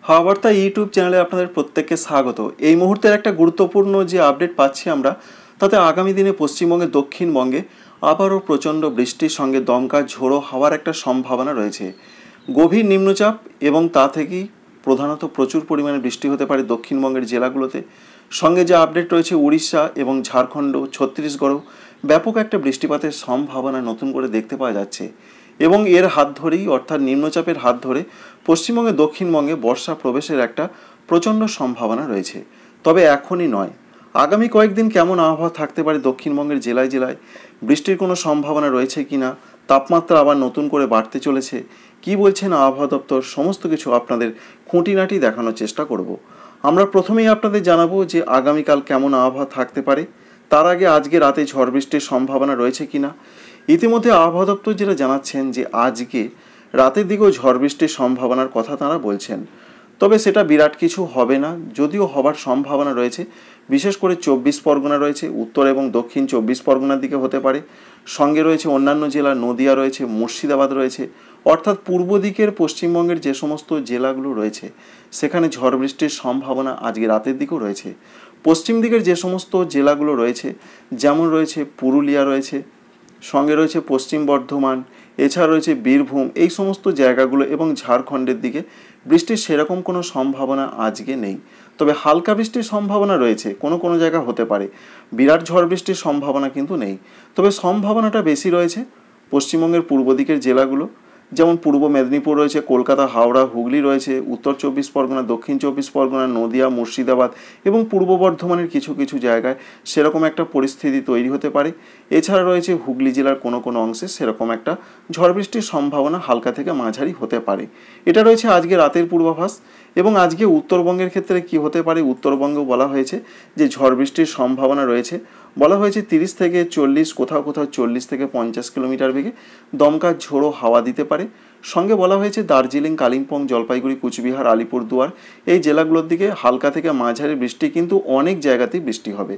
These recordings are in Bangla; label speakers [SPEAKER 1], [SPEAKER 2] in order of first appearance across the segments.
[SPEAKER 1] হাওয়া বার্তা ইউটিউব চ্যানেলে আপনাদের প্রত্যেককে স্বাগত। এই মুহূর্তের একটা গুরুত্বপূর্ণ যে আপডেট পাচ্ছি আমরা, তাতে আগামী দিনে পশ্চিমবঙ্গে দক্ষিণবঙ্গে আবারও প্রচণ্ড বৃষ্টির সঙ্গে দমকা ঝোড়ো হাওয়ার একটা সম্ভাবনা রয়েছে। গভীর নিম্নচাপ এবং তা থেকেই প্রধানত প্রচুর পরিমাণে বৃষ্টি হতে পারে দক্ষিণবঙ্গের জেলাগুলোতে। সঙ্গে যে আপডেট রয়েছে উড়িষ্যা এবং ঝাড়খণ্ড, ছত্তিশগড়ও ব্যাপক একটা বৃষ্টিপাতের সম্ভাবনা নতুন করে দেখতে পাওয়া যাচ্ছে। এবং এর হাত ধরেই অর্থাৎ নিম্নচাপের হাত ধরে পশ্চিমবঙ্গে দক্ষিণবঙ্গে বর্ষা প্রবেশের একটা প্রচণ্ড সম্ভাবনা রয়েছে। তবে এখনই নয়, আগামী কয়েকদিন কেমন আবহাওয়া থাকতে পারে দক্ষিণবঙ্গের জেলায় জেলায়, বৃষ্টির কোনো সম্ভাবনা রয়েছে কিনা, তাপমাত্রা আবার নতুন করে বাড়তে চলেছে, কি বলছেন আবহাওয়া দপ্তর, সমস্ত কিছু আপনাদের খুঁটিনাটি দেখানোর চেষ্টা করব। আমরা প্রথমেই আপনাদের জানাবো যে আগামীকাল কেমন আবহাওয়া থাকতে পারে। তার আগে আজকে রাতে ঝড় বৃষ্টির সম্ভাবনা রয়েছে কিনা। ইতিমধ্যে আবহাওয়া দপ্তর যেটা জানাচ্ছেন যে আজকে রাতের দিকেও ঝড় বৃষ্টির সম্ভাবনার কথা তারা বলছেন। তবে সেটা বিরাট কিছু হবে না, যদিও হবার সম্ভাবনা রয়েছে। বিশেষ করে 24 পরগনা রয়েছে, উত্তর এবং দক্ষিণ 24 পরগনার দিকে হতে পারে। সঙ্গে রয়েছে অন্যান্য জেলা, নদিয়া রয়েছে, মুর্শিদাবাদ রয়েছে। অর্থাৎ পূর্ব দিকের পশ্চিমবঙ্গের যে সমস্ত জেলাগুলো রয়েছে সেখানে ঝড় বৃষ্টির সম্ভাবনা আজকে রাতের দিকেও রয়েছে। পশ্চিম দিকের যে সমস্ত জেলাগুলো রয়েছে, যেমন রয়েছে পুরুলিয়া রয়েছে, সঙ্গে রয়েছে পশ্চিম বর্ধমান, এছাড়া রয়েছে বীরভূম, এই সমস্ত জায়গাগুলো এবং ঝাড়খণ্ডের দিকে বৃষ্টির সেরকম কোনো সম্ভাবনা আজকে নেই। তবে হালকা বৃষ্টির সম্ভাবনা রয়েছে, কোনো কোনো জায়গা হতে পারে। বিরাট ঝড় বৃষ্টির সম্ভাবনা কিন্তু নেই। তবে সম্ভাবনাটা বেশি রয়েছে পশ্চিমবঙ্গের পূর্ব দিকের জেলাগুলো, যেমন পূর্ব মেদিনীপুর রয়েছে, কলকাতা, হাওড়া, হুগলি রয়েছে, উত্তর 24 পরগনা, দক্ষিণ 24 পরগনা, নদিয়া, মুর্শিদাবাদ এবং পূর্ব বর্ধমানের কিছু কিছু জায়গায় সেরকম একটা পরিস্থিতি তৈরি হতে পারে। এছাড়া রয়েছে হুগলি জেলার কোনো কোনো অংশে সেরকম একটা ঝড় বৃষ্টির সম্ভাবনা হালকা থেকে মাঝারি হতে পারে। এটা রয়েছে আজকে রাতের পূর্বাভাস। এবং আজকে উত্তরবঙ্গের ক্ষেত্রে কি হতে পারে, উত্তরবঙ্গেও বলা হয়েছে যে ঝড় বৃষ্টির সম্ভাবনা রয়েছে। বলা হয়েছে 30 থেকে 40, কোথাও কোথাও 40 থেকে 50 কিলোমিটার বেগে দমকা ঝোড়ো হাওয়া দিতে পারে। সঙ্গে বলা হয়েছে দার্জিলিং, কালিম্পং, জলপাইগুড়ি, কুচবিহার, আলিপুরদুয়ার এই জেলাগুলোর দিকে হালকা থেকে মাঝারি বৃষ্টি, কিন্তু অনেক জায়গাতেই বৃষ্টি হবে।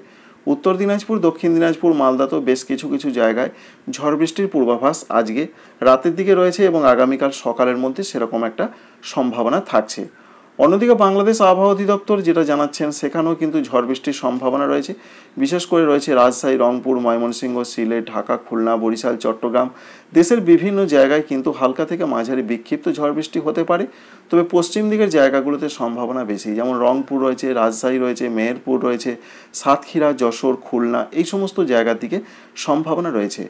[SPEAKER 1] উত্তর দিনাজপুর, দক্ষিণ দিনাজপুর, মালদাতেও বেশ কিছু কিছু জায়গায় ঝড় বৃষ্টির পূর্বাভাস আজকে রাতের দিকে রয়েছে এবং আগামীকাল সকালের মধ্যে সেরকম একটা সম্ভাবনা থাকছে। অন্যদিকে বাংলাদেশ আবহাওয়া অধিদপ্তর যেটা জানাচ্ছেন সেখানেও কিন্তু ঝড় বৃষ্টির সম্ভাবনা রয়েছে। বিশেষ করে রয়েছে রাজশাহী, রংপুর, ময়মনসিংহ, সিলেট, ঢাকা, খুলনা, বরিশাল, চট্টগ্রাম, দেশের বিভিন্ন জায়গায় কিন্তু হালকা থেকে মাঝারি বিক্ষিপ্ত ঝড় বৃষ্টি হতে পারে। তবে পশ্চিম দিকের জায়গাগুলোতে সম্ভাবনা বেশি, যেমন রংপুর রয়েছে, রাজশাহী রয়েছে, মেহেরপুর রয়েছে, সাতক্ষীরা, যশোর, খুলনা, এই সমস্ত জায়গার দিকে সম্ভাবনা রয়েছে।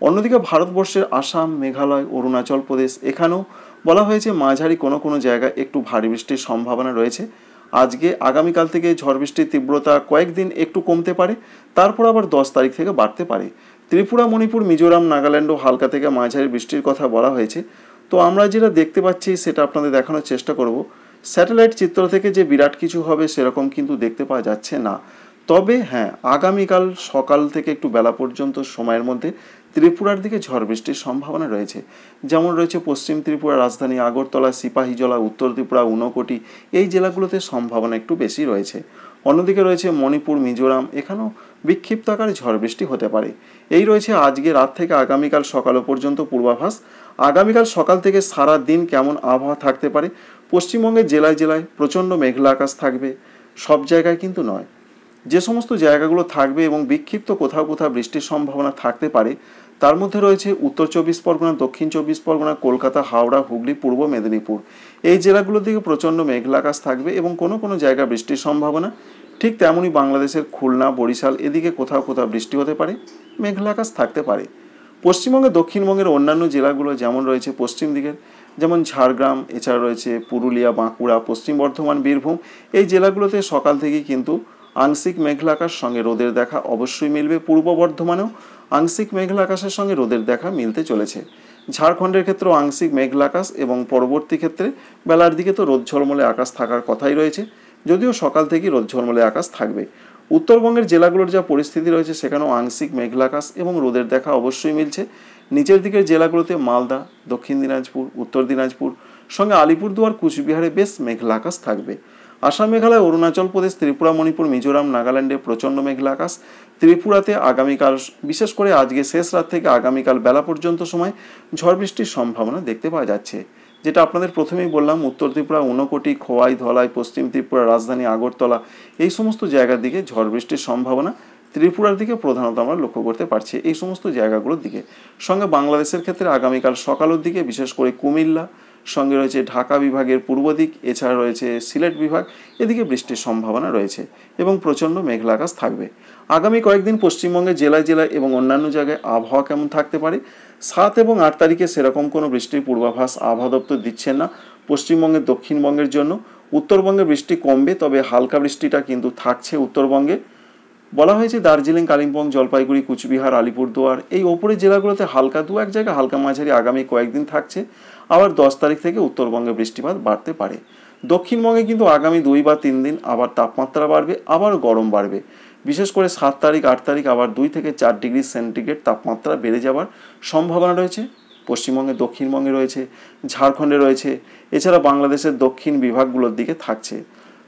[SPEAKER 1] অন্যদিকে ভারতবর্ষের আসাম, মেঘালয়, অরুণাচল প্রদেশ, এখানেও বলা হয়েছে মাঝারি কোনো কোনো জায়গায় একটু ভারী বৃষ্টির সম্ভাবনা রয়েছে। আজকে আগামীকাল থেকে ঝড় বৃষ্টির তীব্রতা কয়েকদিন একটু কমতে পারে, তারপর আবার 10 তারিখ থেকে বাড়তে পারে। ত্রিপুরা, মণিপুর, মিজোরাম, নাগাল্যান্ডও হালকা থেকে মাঝারি বৃষ্টির কথা বলা হয়েছে। তো আমরা যেটা দেখতে পাচ্ছি সেটা আপনাদের দেখানোর চেষ্টা করব। স্যাটেলাইট চিত্র থেকে যে বিরাট কিছু হবে সেরকম কিন্তু দেখতে পাওয়া যাচ্ছে না। তবে হ্যাঁ, আগামীকাল সকাল থেকে একটু বেলা পর্যন্ত সময়ের মধ্যে ত্রিপুরার দিকে ঝড় বৃষ্টির সম্ভাবনা রয়েছে। যেমন রয়েছে পশ্চিম ত্রিপুরা, রাজধানী আগরতলা, সিপাহীজলা, উত্তর ত্রিপুরা, ঊনকোটি, এই জেলাগুলোতে সম্ভাবনা একটু বেশি রয়েছে। অন্যদিকে রয়েছে মণিপুর, মিজোরাম, এখানেও বিক্ষিপ্ত আকারে ঝড় বৃষ্টি হতে পারে। এই রয়েছে আজকে রাত থেকে আগামীকাল সকাল পর্যন্ত পূর্বাভাস। আগামীকাল সকাল থেকে সারা দিন কেমন আবহাওয়া থাকতে পারে। পশ্চিমবঙ্গের জেলায় জেলায় প্রচণ্ড মেঘলা আকাশ থাকবে, সব জায়গায় কিন্তু নয়। যে সমস্ত জায়গাগুলো থাকবে এবং বিক্ষিপ্ত কোথাও কোথাও বৃষ্টির সম্ভাবনা থাকতে পারে তার মধ্যে রয়েছে উত্তর 24 পরগনা, দক্ষিণ 24 পরগনা, কলকাতা, হাওড়া, হুগলি, পূর্ব মেদিনীপুর, এই জেলাগুলোর দিকে প্রচণ্ড মেঘলা আকাশ থাকবে এবং কোনো কোনো জায়গায় বৃষ্টির সম্ভাবনা। ঠিক তেমনই বাংলাদেশের খুলনা, বরিশাল, এদিকে কোথাও কোথাও বৃষ্টি হতে পারে, মেঘলা আকাশ থাকতে পারে। পশ্চিমবঙ্গে দক্ষিণবঙ্গের অন্যান্য জেলাগুলো যেমন রয়েছে পশ্চিম দিকের, যেমন ঝাড়গ্রাম, এছাড়া রয়েছে পুরুলিয়া, বাঁকুড়া, পশ্চিম বর্ধমান, বীরভূম, এই জেলাগুলোতে সকাল থেকেই কিন্তু আংশিক মেঘলা আকাশ সঙ্গে রোদের দেখা অবশ্যই মিলবে। পূর্ব বর্ধমানেও আংশিক মেঘলা আকাশের সঙ্গে রোদের দেখা মিলতে চলেছে। ঝাড়খণ্ডের ক্ষেত্রেও আংশিক মেঘলা আকাশ এবং পরবর্তী ক্ষেত্রে বেলার দিকে তো রোদ ঝলমলে আকাশ থাকার কথাই রয়েছে, যদিও সকাল থেকেই রোদ ঝলমলে আকাশ থাকবে। উত্তরবঙ্গের জেলাগুলোর যা পরিস্থিতি রয়েছে সেখানেও আংশিক মেঘলা আকাশ এবং রোদের দেখা অবশ্যই মিলছে। নিচের দিকের জেলাগুলোতে মালদা, দক্ষিণ দিনাজপুর, উত্তর দিনাজপুর, সঙ্গে আলিপুরদুয়ার, কুচবিহারে বেশ মেঘলা আকাশ থাকবে। আসাম, মেঘালয়, অরুণাচল প্রদেশ, ত্রিপুরা, মণিপুর, মিজোরাম, নাগাল্যান্ডে প্রচণ্ড মেঘলা আকাশ। ত্রিপুরাতে আগামীকাল, বিশেষ করে আজকে শেষ রাত থেকে আগামীকাল বেলা পর্যন্ত সময় ঝড় বৃষ্টির সম্ভাবনা দেখতে পাওয়া যাচ্ছে। যেটা আপনাদের প্রথমেই বললাম, উত্তর ত্রিপুরা, ঊনকোটি, খোয়াই, ধলাই, পশ্চিম ত্রিপুরা, রাজধানী আগরতলা, এই সমস্ত জায়গার দিকে ঝড় বৃষ্টির সম্ভাবনা ত্রিপুরার দিকে প্রধানত আমরা লক্ষ্য করতে পারছি, এই সমস্ত জায়গাগুলোর দিকে। সঙ্গে বাংলাদেশের ক্ষেত্রে আগামীকাল সকালের দিকে বিশেষ করে কুমিল্লা, সঙ্গে রয়েছে ঢাকা বিভাগের পূর্ব দিক, এছাড়া রয়েছে সিলেট বিভাগ, এদিকে বৃষ্টির সম্ভাবনা রয়েছে এবং প্রচণ্ড মেঘলা আকাশ থাকবে। আগামী কয়েকদিন পশ্চিমবঙ্গের জেলায় জেলায় এবং অন্যান্য জায়গায় আবহাওয়া কেমন থাকতে পারে, 7 এবং 8 তারিখে সেরকম কোনো বৃষ্টির পূর্বাভাস আবহাওয়া দপ্তর দিচ্ছেন না পশ্চিমবঙ্গের দক্ষিণবঙ্গের জন্য। উত্তরবঙ্গে বৃষ্টি কমবে, তবে হালকা বৃষ্টিটা কিন্তু থাকছে উত্তরবঙ্গে। বলা হয়েছে দার্জিলিং, কালিম্পং, জলপাইগুড়ি, কুচবিহার, আলিপুরদুয়ার, এই ওপরের জেলাগুলোতে হালকা 2-1 জায়গায় হালকা মাঝারি আগামী কয়েকদিন থাকছে। আবার 10 তারিখ থেকে উত্তরবঙ্গে বৃষ্টিপাত বাড়তে পারে। দক্ষিণবঙ্গে কিন্তু আগামী 2 বা 3 দিন আবার তাপমাত্রা বাড়বে, আবার গরম বাড়বে। বিশেষ করে 7 তারিখ 8 তারিখ আবার 2 থেকে 4 ডিগ্রি সেন্টিগ্রেড তাপমাত্রা বেড়ে যাওয়ার সম্ভাবনা রয়েছে। পশ্চিমবঙ্গে, দক্ষিণবঙ্গে রয়েছে, ঝাড়খণ্ডে রয়েছে, এছাড়া বাংলাদেশের দক্ষিণ বিভাগগুলোর দিকে থাকছে।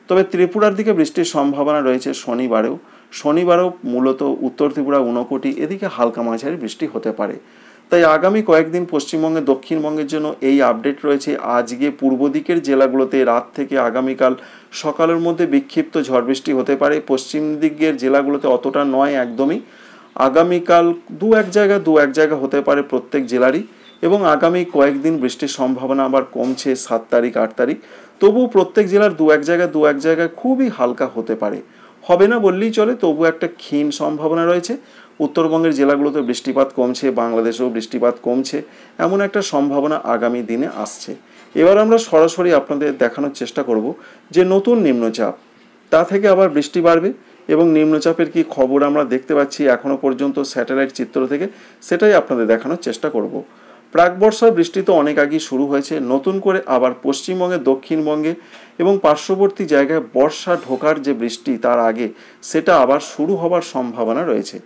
[SPEAKER 1] তবে ত্রিপুরার দিকে বৃষ্টির সম্ভাবনা রয়েছে শনিবারেও মূলত উত্তর ত্রিপুরা, ঊনকোটি, এদিকে হালকা মাঝারি বৃষ্টি হতে পারে। তাই আগামী কয়েকদিন পশ্চিমবঙ্গে, দক্ষিণবঙ্গের জন্য এই আপডেট রয়েছে। আজকে পূর্ব দিকের জেলাগুলোতে রাত থেকে আগামীকাল সকালের মধ্যে বিক্ষিপ্ত ঝড় বৃষ্টি হতে পারে। পশ্চিম দিকের জেলাগুলোতে অতটা নয় একদমই। আগামীকাল 2-1 জায়গা হতে পারে প্রত্যেক জেলারই, এবং আগামী কয়েকদিন বৃষ্টির সম্ভাবনা আবার কমছে 7 তারিখ 8 তারিখ। তবুও প্রত্যেক জেলার 2-1 জায়গায় খুবই হালকা হতে পারে, হবে না বললেই চলে, তবু একটা ক্ষীণ সম্ভাবনা রয়েছে। উত্তরবঙ্গের জেলাগুলোতে বৃষ্টিপাত কমছে, বাংলাদেশেও বৃষ্টিপাত কমছে, এমন একটা সম্ভাবনা আগামী দিনে আসছে। এবার আমরা সরাসরি আপনাদের দেখানোর চেষ্টা করব যে নতুন নিম্নচাপ, তা থেকে আবার বৃষ্টি বাড়বে এবং নিম্নচাপের কি খবর আমরা দেখতে পাচ্ছি এখনও পর্যন্ত স্যাটেলাইট চিত্র থেকে, সেটাই আপনাদের দেখানোর চেষ্টা করব। প্রাকবর্ষার বৃষ্টি তো অনেক আগেই শুরু হয়েছে, নতুন করে আবার পশ্চিমবঙ্গে, দক্ষিণবঙ্গে এবং পার্শ্ববর্তী জায়গায় বর্ষা ঢোকার যে বৃষ্টি তার আগে সেটা আবার শুরু হবার সম্ভাবনা রয়েছে।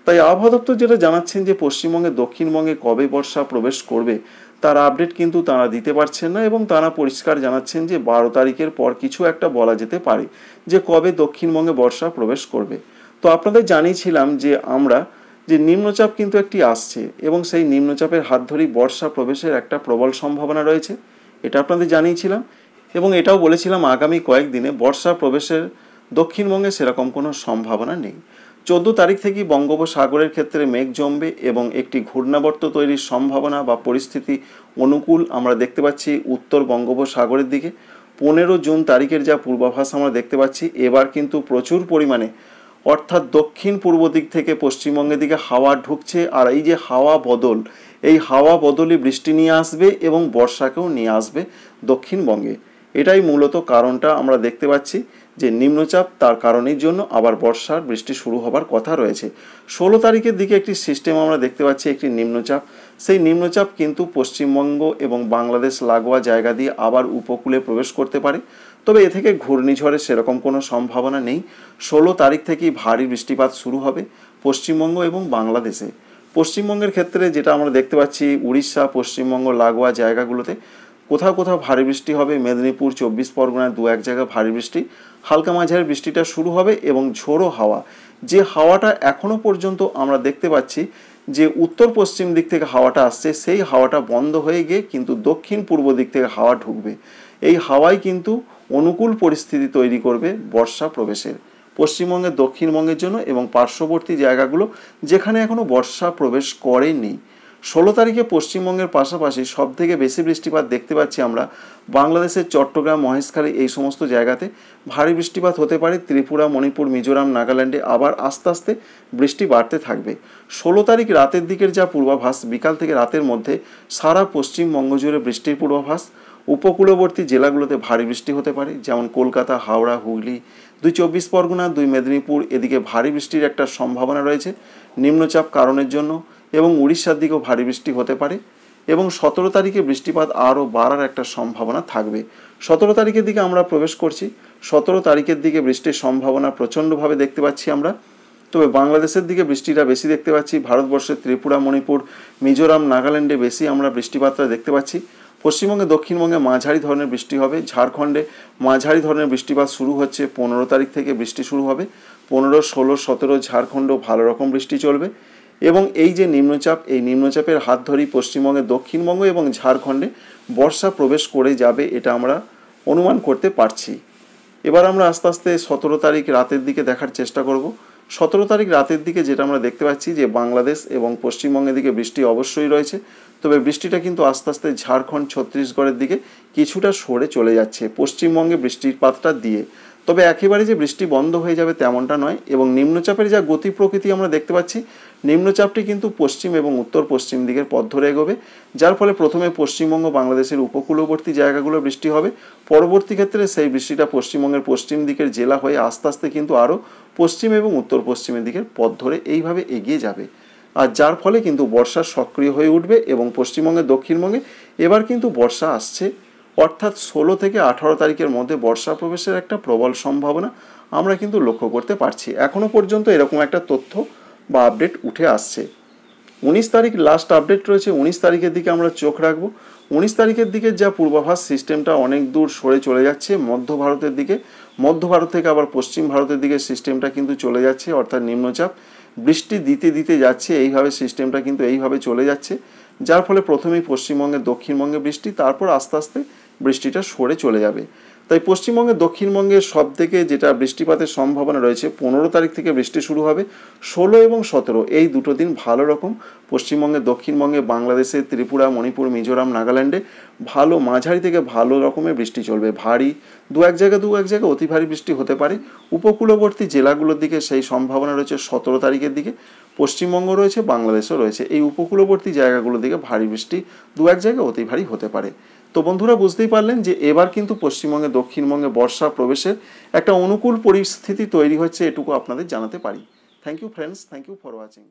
[SPEAKER 1] তাই আবহাওয়া দপ্তর যেটা জানাচ্ছেন যে পশ্চিমবঙ্গে, দক্ষিণবঙ্গে কবে বর্ষা প্রবেশ করবে তার আপডেট কিন্তু তারা দিতে পারছেন না, এবং তারা পরিষ্কার জানাচ্ছেন যে 12 তারিখের পর কিছু একটা বলা যেতে পারে যে কবে দক্ষিণবঙ্গে বর্ষা প্রবেশ করবে। তো আপনাদের জানিয়েছিলাম যে আমরা যে নিম্নচাপ কিন্তু একটি আসছে এবং সেই নিম্নচাপের হাত ধরেই বর্ষা প্রবেশের একটা প্রবল সম্ভাবনা রয়েছে, এটা আপনাদের জানিয়েছিলাম। এবং এটাও বলেছিলাম আগামী কয়েকদিনে বর্ষা প্রবেশের দক্ষিণবঙ্গে সেরকম কোনো সম্ভাবনা নেই। 14 তারিখ থেকেই বঙ্গোপসাগরের ক্ষেত্রে মেঘ জমবে এবং একটি ঘূর্ণাবর্ত তৈরির সম্ভাবনা বা পরিস্থিতি অনুকূল আমরা দেখতে পাচ্ছি উত্তর বঙ্গোপসাগরের দিকে। 15 জুন তারিখের যা পূর্বাভাস আমরা দেখতে পাচ্ছি, এবার কিন্তু প্রচুর পরিমাণে, অর্থাৎ দক্ষিণ পূর্ব দিক থেকে পশ্চিমবঙ্গের দিকে হাওয়া ঢুকছে, আর এই যে হাওয়া বদল, এই হাওয়া বদলই বৃষ্টি নিয়ে আসবে এবং বর্ষাকেও নিয়ে আসবে দক্ষিণবঙ্গে। এটাই মূলত কারণটা আমরা দেখতে পাচ্ছি যে নিম্নচাপ, তার কারণের জন্য আবার বর্ষার বৃষ্টি শুরু হবার কথা রয়েছে। 16 তারিখের দিকে একটি সিস্টেম আমরা দেখতে পাচ্ছি, একটি নিম্নচাপ। সেই নিম্নচাপ কিন্তু পশ্চিমবঙ্গ এবং বাংলাদেশ লাগোয়া জায়গা দিয়ে আবার উপকূলে প্রবেশ করতে পারে, তবে এ থেকে ঘূর্ণিঝড়ের সেরকম কোনো সম্ভাবনা নেই। 16 তারিখ থেকেই ভারী বৃষ্টিপাত শুরু হবে পশ্চিমবঙ্গ এবং বাংলাদেশে। পশ্চিমবঙ্গের ক্ষেত্রে যেটা আমরা দেখতে পাচ্ছি, উড়িষ্যা, পশ্চিমবঙ্গ লাগোয়া জায়গাগুলোতে কোথাও কোথাও ভারী বৃষ্টি হবে। মেদিনীপুর, 24 পরগনায় 2-1 জায়গায় ভারী বৃষ্টি, হালকা মাঝারি বৃষ্টিটা শুরু হবে এবং ঝোড়ো হাওয়া, যে হাওয়াটা এখনও পর্যন্ত আমরা দেখতে পাচ্ছি যে উত্তর পশ্চিম দিক থেকে হাওয়াটা আসছে, সেই হাওয়াটা বন্ধ হয়ে গিয়ে কিন্তু দক্ষিণ পূর্ব দিক থেকে হাওয়া ঢুকবে। এই হাওয়াই কিন্তু অনুকূল পরিস্থিতি তৈরি করবে বর্ষা প্রবেশের পশ্চিমবঙ্গের, দক্ষিণবঙ্গের জন্য এবং পার্শ্ববর্তী জায়গাগুলো যেখানে এখনও বর্ষা প্রবেশ করেনি। 16 তারিখে পশ্চিমবঙ্গের পাশাপাশি সবথেকে বেশি বৃষ্টিপাত দেখতে পাচ্ছি আমরা বাংলাদেশের চট্টগ্রাম, মহেশখালী, এই সমস্ত জায়গাতে ভারী বৃষ্টিপাত হতে পারে। ত্রিপুরা, মণিপুর, মিজোরাম, নাগাল্যান্ডে আবার আস্তে আস্তে বৃষ্টি বাড়তে থাকবে। 16 তারিখ রাতের দিকের যা পূর্বাভাস, বিকাল থেকে রাতের মধ্যে সারা পশ্চিমবঙ্গ জুড়ে বৃষ্টির পূর্বাভাস। উপকূলবর্তী জেলাগুলোতে ভারী বৃষ্টি হতে পারে, যেমন কলকাতা, হাওড়া, হুগলি, 2 24 পরগনা, 2 মেদিনীপুর, এদিকে ভারী বৃষ্টির একটা সম্ভাবনা রয়েছে নিম্নচাপ কারণের জন্য, এবং উড়িষ্যার দিকেও ভারী বৃষ্টি হতে পারে। এবং 17 তারিখে বৃষ্টিপাত আরও বাড়ার একটা সম্ভাবনা থাকবে। 17 তারিখের দিকে আমরা প্রবেশ করছি, 17 তারিখের দিকে বৃষ্টির সম্ভাবনা প্রচণ্ডভাবে দেখতে পাচ্ছি আমরা। তবে বাংলাদেশের দিকে বৃষ্টিটা বেশি দেখতে পাচ্ছি, ভারতবর্ষের ত্রিপুরা, মণিপুর, মিজোরাম, নাগাল্যান্ডে বেশি আমরা বৃষ্টিপাতটা দেখতে পাচ্ছি। পশ্চিমবঙ্গে, দক্ষিণবঙ্গে মাঝারি ধরনের বৃষ্টি হবে। ঝাড়খণ্ডে মাঝারি ধরনের বৃষ্টিপাত শুরু হচ্ছে, 15 তারিখ থেকে বৃষ্টি শুরু হবে। 15, 16, 17 ঝাড়খণ্ডেও ভালো রকম বৃষ্টি চলবে। এবং এই যে নিম্নচাপ, এই নিম্নচাপের হাত ধরেই পশ্চিমবঙ্গে, দক্ষিণবঙ্গ এবং ঝাড়খণ্ডে বর্ষা প্রবেশ করে যাবে, এটা আমরা অনুমান করতে পারছি। এবার আমরা আস্তে আস্তে 17 তারিখ রাতের দিকে দেখার চেষ্টা করব। 17 তারিখ রাতের দিকে যেটা আমরা দেখতে পাচ্ছি যে বাংলাদেশ এবং পশ্চিমবঙ্গের দিকে বৃষ্টি অবশ্যই রয়েছে, তবে বৃষ্টিটা কিন্তু আস্তে আস্তে ঝাড়খণ্ড, ছত্তিশগড়ের দিকে কিছুটা সরে চলে যাচ্ছে পশ্চিমবঙ্গে বৃষ্টিপাতটা দিয়ে। তবে একেবারে যে বৃষ্টি বন্ধ হয়ে যাবে তেমনটা নয়। এবং নিম্নচাপের যা গতি প্রকৃতি আমরা দেখতে পাচ্ছি, নিম্নচাপটি কিন্তু পশ্চিম এবং উত্তর পশ্চিম দিকের পথ ধরে এগোবে, যার ফলে প্রথমে পশ্চিমবঙ্গ, বাংলাদেশের উপকূলবর্তী জায়গাগুলো বৃষ্টি হবে। পরবর্তী ক্ষেত্রে সেই বৃষ্টিটা পশ্চিমবঙ্গের পশ্চিম দিকের জেলা হয়ে আস্তে আস্তে কিন্তু আরও পশ্চিম এবং উত্তর পশ্চিমের দিকের পথ ধরে এইভাবে এগিয়ে যাবে, আর যার ফলে কিন্তু বর্ষা সক্রিয় হয়ে উঠবে এবং পশ্চিমবঙ্গে, দক্ষিণবঙ্গে এবার কিন্তু বর্ষা আসছে। অর্থাৎ 16 থেকে 18 তারিখের মধ্যে বর্ষা প্রবেশের একটা প্রবল সম্ভাবনা আমরা কিন্তু লক্ষ্য করতে পারছি। এখনও পর্যন্ত এরকম একটা তথ্য বা আপডেট উঠে আসছে। 19 তারিখ লাস্ট আপডেট রয়েছে, 19 তারিখের দিকে আমরা চোখ রাখবো। 19 তারিখের দিকে যা পূর্বাভাস, সিস্টেমটা অনেক দূর সরে চলে যাচ্ছে মধ্য ভারতের দিকে। মধ্য ভারত থেকে আবার পশ্চিম ভারতের দিকে সিস্টেমটা কিন্তু চলে যাচ্ছে, অর্থাৎ নিম্নচাপ বৃষ্টি দিতে দিতে যাচ্ছে, এইভাবে সিস্টেমটা কিন্তু এইভাবে চলে যাচ্ছে, যার ফলে প্রথমেই পশ্চিমবঙ্গে, দক্ষিণবঙ্গে বৃষ্টি, তারপর আস্তে আস্তে বৃষ্টিটা সরে চলে যাবে। তাই পশ্চিমবঙ্গে, দক্ষিণবঙ্গের সব থেকে যেটা বৃষ্টিপাতের সম্ভাবনা রয়েছে, 15 তারিখ থেকে বৃষ্টি শুরু হবে। 16 এবং 17 এই দুটো দিন ভালো রকম পশ্চিমবঙ্গে, দক্ষিণবঙ্গে, বাংলাদেশে, ত্রিপুরা, মণিপুর, মিজোরাম, নাগাল্যান্ডে ভালো মাঝারি থেকে ভালো রকমের বৃষ্টি চলবে। ভারী দু এক জায়গায় অতি ভারী বৃষ্টি হতে পারে। উপকূলবর্তী জেলাগুলোর দিকে সেই সম্ভাবনা রয়েছে 17 তারিখের দিকে। পশ্চিমবঙ্গ রয়েছে, বাংলাদেশও রয়েছে, এই উপকূলবর্তী জায়গাগুলোর দিকে ভারী বৃষ্টি দু এক জায়গায় অতি ভারী হতে পারে। তো বন্ধুরা, বুঝতেই পারলেন যে এবার কিন্তু পশ্চিমবঙ্গে, দক্ষিণবঙ্গে বর্ষা প্রবেশের একটা অনুকূল পরিস্থিতি তৈরি হচ্ছে, এটুকু আপনাদের জানাতে পারি। Thank you friends, thank you for watching.